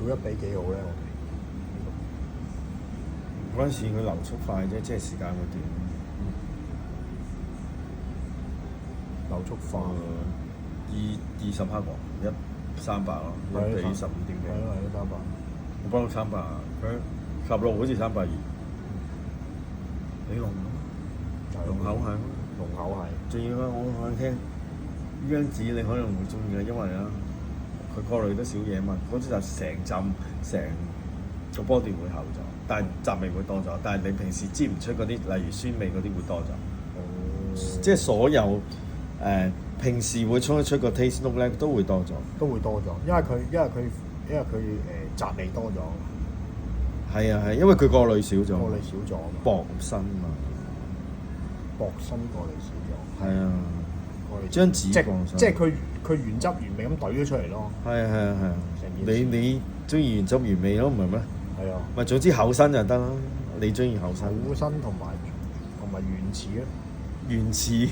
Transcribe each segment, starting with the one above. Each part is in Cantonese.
佢一比幾好咧？嗰陣時佢流速快啫，即係時間會短。流速快， 20克喎，300咯，1比15點幾。係咯300。我幫到300，佢16好似320。你濃口係咯，濃口係。仲要我聽呢張紙你可能會中意嘅，因為咧佢過濾得少嘢嘛，嗰啲就成浸個 body 會厚咗，但係雜味會多咗。但係你平時煎唔出嗰啲，例如酸味嗰啲會多咗。即係所有平時會衝得出個 taste note 咧，都會多咗。都會多咗，因為佢雜味多咗。係啊係，因為佢過濾少咗。過濾少咗。薄身嘛。薄身過濾少咗。係啊。張紙即係佢原汁原味咁懟咗出嚟咯。係啊。你中意原汁原味咯，唔係咩？係啊。咪總之厚身就得啦。你中意厚身？厚身同埋原始咯。原始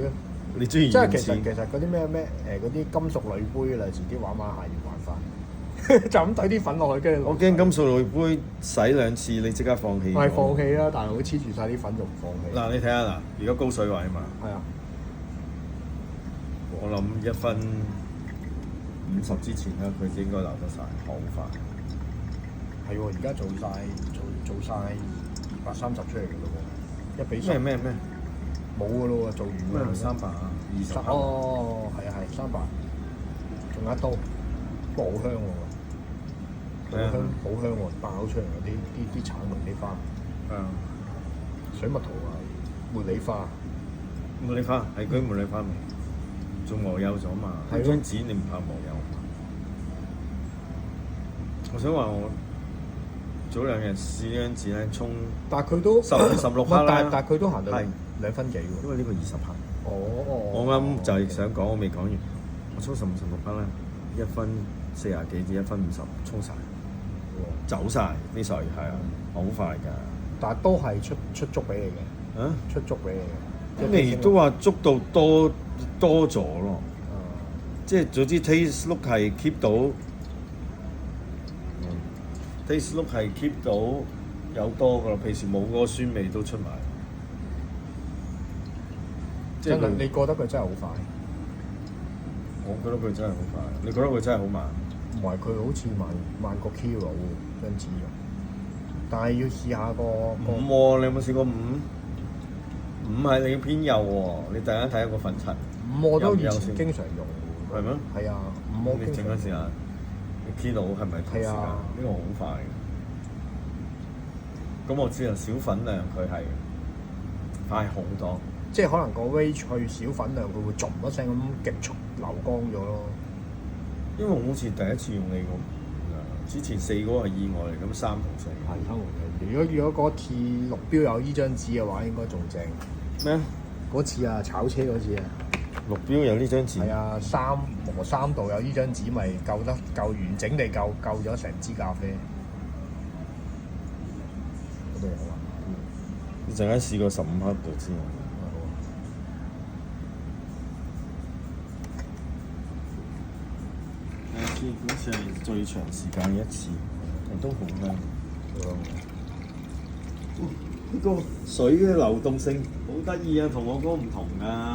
咯。你中意原始？即係其實嗰啲咩嗰啲金屬鋁杯啦，遲啲玩下要玩翻，就咁懟啲粉落去，跟住我驚金屬鋁杯洗2次，你即刻放棄。係放棄啦，但係會黐住晒啲粉仲唔放棄。嗱，你睇下嗱，而家高水位啊嘛。係啊。我諗1分50之前咧，佢應該流得晒，好快。係喎，而家做晒230出嚟嘅咯喎，1比10。咩？冇嘅咯喎，做完咩300啊？20克。哦，係300，仲有一刀，不過好香喎，好香喎，爆出嚟嗰啲橙茉莉花。水蜜桃啊，茉莉花。茉莉花係佢茉莉花味，仲磨幼咗嘛？係張紙你唔怕磨幼？我想話我早2日試呢張紙咧沖，但係佢都16克啦。但係佢都行到2分幾喎。因為呢個20克。我啱就係想講，我未講完。我沖15、16克咧，1分40幾至1分50沖晒，走晒啲水係啊，好快㗎。但係都係出粥俾你嘅。啊？出粥俾你嘅。咁你都話捉到多咗咯，即係總之 taste look 係 keep 到，taste look 係 keep 到有多噶啦，平時冇嗰個酸味都出埋。即係你覺得佢真係好快？我覺得佢真係好快，你覺得佢真係好慢？唔係，佢好似慢過 Kiro 張紙咁，但係要試下個5喎，你有冇試過5？5係你偏右喎，你突然間睇一個粉塵。5我都以前經常用。係咩？係啊，5我你整嗰時啊 ，Kilo 係咪同時間？呢個好快嘅。咁我知啦，小粉量佢係快好多。即係可能個 range 去小粉量，佢會咚一聲咁極速流光咗咯。因為我好似第一次用你個，之前4個係意外嚟，咁3同4。係3同4。如果嗰次綠標有呢張紙嘅話，應該仲正。咩？嗰次啊，炒車嗰次啊。綠標有呢張紙。係啊，磨3度有呢張紙，咪夠完整地救咗成支咖啡。嗰度有啊。你陣間試過15克就知啦。好似係最長時間一次，都好香。呢個水嘅流動性好得意啊，同我嗰個唔同啊。